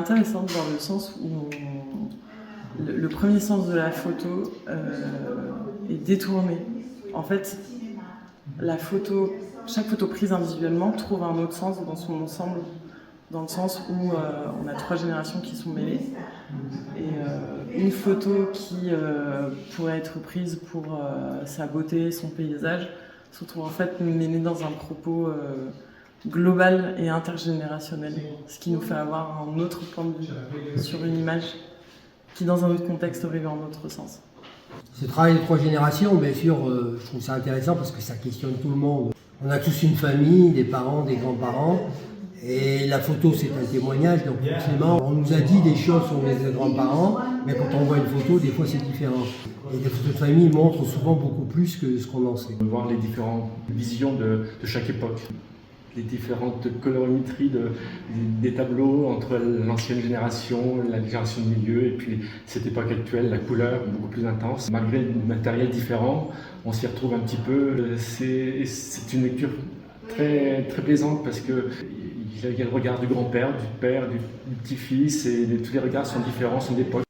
intéressante dans le sens où le premier sens de la photo est détourné. En fait, chaque photo prise individuellement trouve un autre sens dans son ensemble, dans le sens où on a 3 générations qui sont mêlées. Et une photo qui pourrait être prise pour sa beauté, son paysage, se retrouve en fait mêlée dans un propos global et intergénérationnel, ce qui nous fait avoir un autre point de vue sur une image qui dans un autre contexte aurait eu un autre sens. Ce travail de 3 générations, bien sûr, je trouve ça intéressant parce que ça questionne tout le monde. On a tous une famille, des parents, des grands-parents, et la photo c'est un témoignage, donc forcément on nous a dit des choses sur les grands-parents, mais quand on voit une photo, des fois c'est différent. Et les photos de famille montrent souvent beaucoup plus que ce qu'on en sait. Voir les différentes visions de chaque époque, les différentes colorimétries des tableaux entre l'ancienne génération, la génération de milieu et puis cette époque actuelle, la couleur beaucoup plus intense. Malgré le matériel différent, on s'y retrouve un petit peu. C'est une lecture très, très plaisante parce qu'il y a le regard du grand-père, du père, du petit-fils et tous les regards sont différents, sont d'époque.